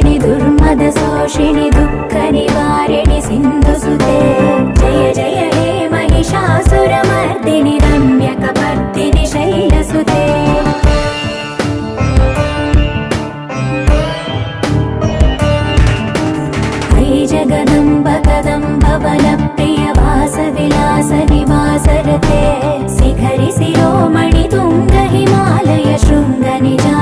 नाशिनि दुर्मदशोषिणि दुःखनिवारिणि सिन्धुसुते जय जय हे महिषासुरमर्दिनि रम्यकपर्दिनि शैलसुते जगदम्ब कदम्ब वनप्रिय वासविलास निवासरते शिखरि शिरोमणि तुङ्ग हिमालय शृङ्ग निज